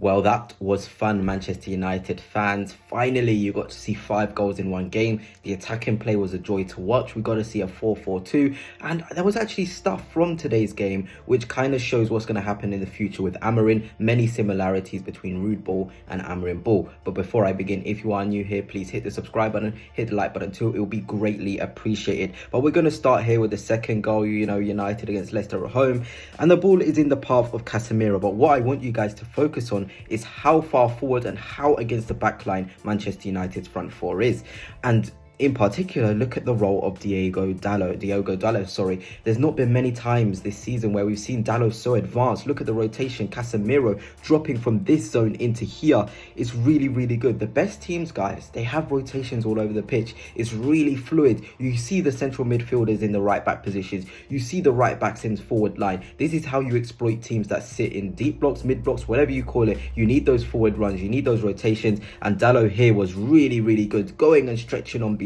Well, that was fun, Manchester United fans. Finally, you got to see 5 goals in one game. The attacking play was a joy to watch. We got to see a 4-4-2. And there was actually stuff from today's game which kind of shows what's going to happen in the future with Amorim. Many similarities between RUUD ball and Amorim ball. But before I begin, if you are new here, please hit the subscribe button, hit the like button too. It will be greatly appreciated. But we're going to start here with the second goal, United against Leicester at home. And the ball is in the path of Casemiro. But what I want you guys to focus on is how far forward and how against the back line Manchester United's front four is. And in particular, look at the role of Diogo Dalot. There's not been many times this season where we've seen Dalot so advanced. Look at the rotation, Casemiro dropping from this zone into here. It's really, really good. The best teams, guys, they have rotations all over the pitch. It's really fluid. You see the central midfielders in the right back positions. You see the right backs in forward line. This is how you exploit teams that sit in deep blocks, mid blocks, whatever you call it. You need those forward runs. You need those rotations. And Dalot here was really, really good, going and stretching on beyond.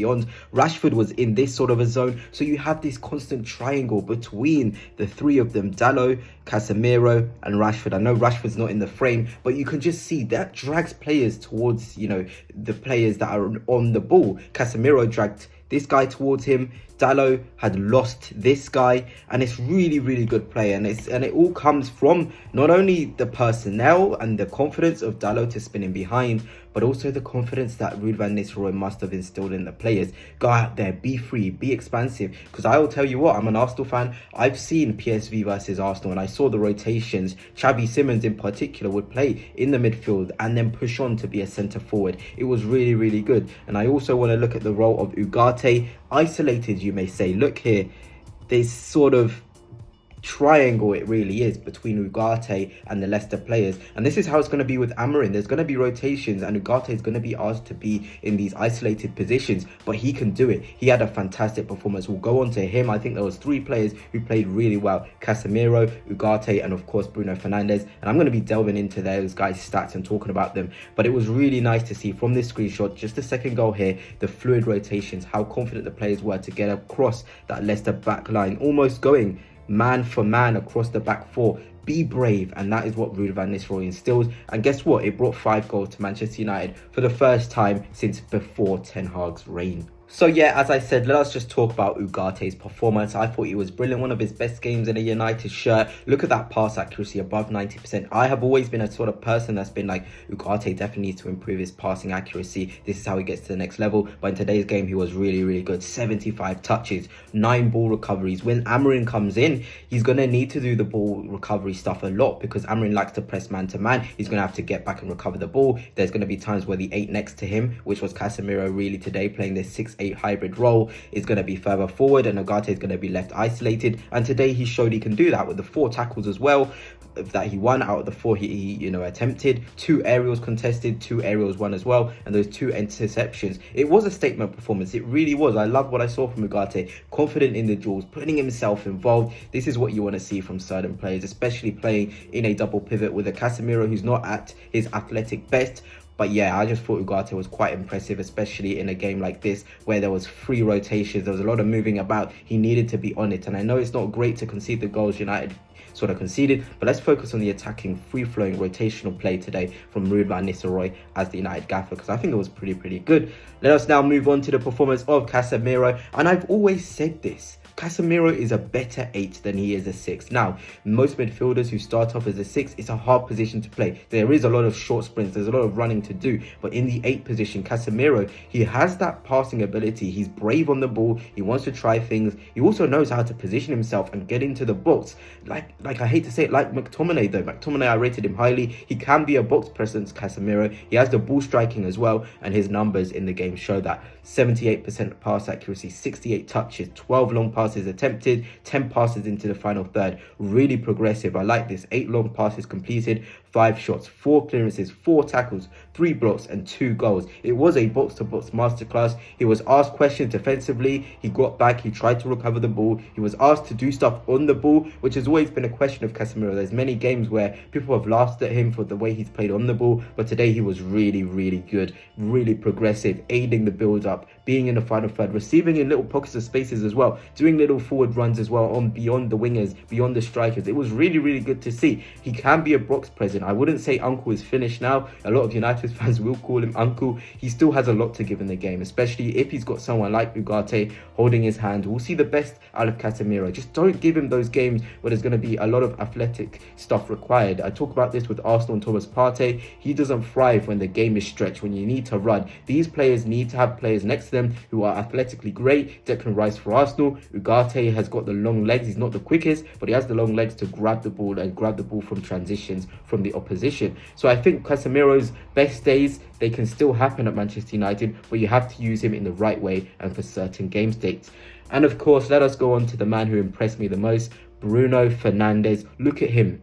Rashford was in this sort of a zone, so you have this constant triangle between the three of them, Dalot, Casemiro and Rashford. I know Rashford's not in the frame, but you can just see that drags players towards, the players that are on the ball. Casemiro dragged this guy towards him. Dalot had lost this guy, and it's really, really good play, and it all comes from not only the personnel and the confidence of Dalot to spin in behind, but also the confidence that Ruud van Nistelrooy must have instilled in the players. Go out there, be free, be expansive. Because I will tell you what, I'm an Arsenal fan. I've seen PSV versus Arsenal, and I saw the rotations. Xavi Simons in particular would play in the midfield and then push on to be a centre forward. It was really, really good. And I also want to look at the role of Ugarte, isolated, you may say. Look here, this sort of triangle it really is between Ugarte and the Leicester players, and this is how it's going to be with Amorim. There's going to be rotations, and Ugarte is going to be asked to be in these isolated positions, but he can do it. He had a fantastic performance. We'll go on to him. I think there was 3 players who played really well: Casemiro, Ugarte, and of course Bruno Fernandes. And I'm going to be delving into those guys' stats and talking about them, but it was really nice to see from this screenshot, just the second goal here, the fluid rotations, how confident the players were to get across that Leicester back line, almost going man for man across the back four. Be brave, and that is what Ruud van Nistelrooy instills. And guess what? It brought 5 goals to Manchester United for the first time since before Ten Hag's reign. So yeah, as I said, let us just talk about Ugarte's performance. I thought he was brilliant, one of his best games in a United shirt. Look at that pass accuracy, above 90%. I have always been a sort of person that's been like, Ugarte definitely needs to improve his passing accuracy. This is how he gets to the next level. But in today's game, he was really, really good. 75 touches, 9 ball recoveries. When Amorim comes in, he's going to need to do the ball recovery stuff a lot, because Amorim likes to press man to man. He's going to have to get back and recover the ball. There's going to be times where the 8 next to him, which was Casemiro really today, playing this 6-8 hybrid role, is going to be further forward, and Ugarte is going to be left isolated. And today he showed he can do that with the 4 tackles as well that he won. Out of the 4 he attempted, 2 aerials contested, 2 aerials won as well, and those 2 interceptions. It was a statement performance. It really was. I love what I saw from Ugarte, confident in the duels, putting himself involved. This is what you want to see from certain players, especially playing in a double pivot with a Casemiro who's not at his athletic best. But yeah, I just thought Ugarte was quite impressive, especially in a game like this where there was 3 rotations. There was a lot of moving about. He needed to be on it. And I know it's not great to concede the goals United sort of conceded, but let's focus on the attacking, free-flowing, rotational play today from Ruud van Nistelrooy as the United gaffer, because I think it was pretty good. Let us now move on to the performance of Casemiro. And I've always said this: Casemiro is a better 8 than he is a 6. Now, most midfielders who start off as a 6, it's a hard position to play. There is a lot of short sprints, there's a lot of running to do. But in the 8 position, Casemiro, he has that passing ability. He's brave on the ball. He wants to try things. He also knows how to position himself and get into the box. Like I hate to say it, like McTominay though. McTominay, I rated him highly. He can be a box presence, Casemiro. He has the ball striking as well, and his numbers in the game show that. 78% pass accuracy, 68 touches, 12 long passes attempted, 10 passes into the final third. Really progressive. I like this. 8 long passes completed, 5 shots, 4 clearances, 4 tackles, 3 blocks and 2 goals. It was a box-to-box masterclass. He was asked questions defensively. He got back. He tried to recover the ball. He was asked to do stuff on the ball, which has always been a question of Casemiro. There's many games where people have laughed at him for the way he's played on the ball, but today he was really, really good, really progressive, aiding the build-up, being in the final third, receiving in little pockets of spaces as well, doing little forward runs as well on beyond the wingers, beyond the strikers. It was really, really good to see. He can be a box presence. legend. I wouldn't say Uncle is finished now. A lot of United fans will call him Uncle. He still has a lot to give in the game, especially if he's got someone like Ugarte holding his hand. We'll see the best out of Casemiro. Just don't give him those games where there's going to be a lot of athletic stuff required. I talk about this with Arsenal and Thomas Partey. He doesn't thrive when the game is stretched, when you need to run. These players need to have players next to them who are athletically great. Declan Rice for Arsenal. Ugarte has got the long legs. He's not the quickest, but he has the long legs to grab the ball and grab the ball from transitions from the opposition. So I think Casemiro's best days, they can still happen at Manchester United, but you have to use him in the right way and for certain game states. And of course, let us go on to the man who impressed me the most, Bruno Fernandes. Look at him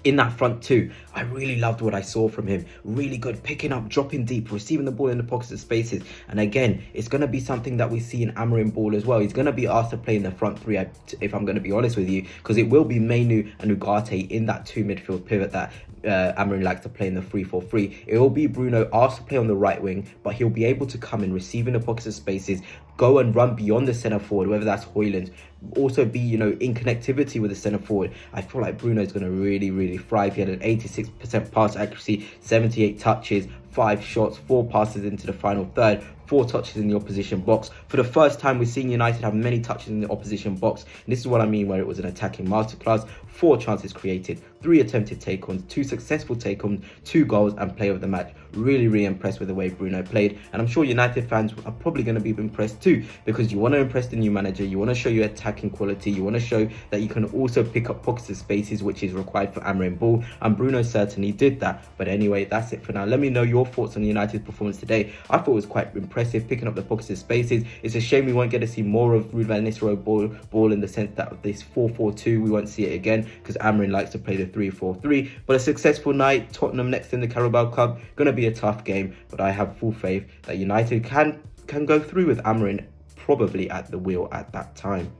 in that front two. I really loved what I saw from him. Really good, picking up, dropping deep, receiving the ball in the pockets of spaces. And again, it's going to be something that we see in Amorim ball as well. He's going to be asked to play in the front three, if I'm going to be honest with you, because it will be Mainu and Ugarte in that two midfield pivot that Amorim likes to play in the 3-4-3. It will be Bruno asked to play on the right wing, but he'll be able to come in, receive in the pockets of spaces, go and run beyond the centre forward, whether that's Højlund, also be, in connectivity with the centre forward. I feel like Bruno is going to really thrive. He had an 86% pass accuracy, 78 touches, 5 shots, 4 passes into the final third, 4 touches in the opposition box. For the first time, we're seeing United have many touches in the opposition box. And this is what I mean where it was an attacking masterclass. 4 chances created, 3 attempted take-ons, 2 successful take-ons, 2 goals, and player of the match. Really impressed with the way Bruno played. And I'm sure United fans are probably going to be impressed too, because you want to impress the new manager, you want to show your attacking quality, you want to show that you can also pick up pockets of spaces, which is required for Amorim ball. And Bruno certainly did that. But anyway, that's it for now. Let me know your thoughts on United's performance today. I thought it was quite impressive, picking up the pockets of spaces. It's a shame we won't get to see more of RUUD van Nistelrooy ball in the sense that this 4-4-2, we won't see it again, because Amorim likes to play the 3-4-3. But a successful night, Tottenham next in the Carabao Cup, going to be a tough game, but I have full faith that United can go through with Amorim probably at the wheel at that time.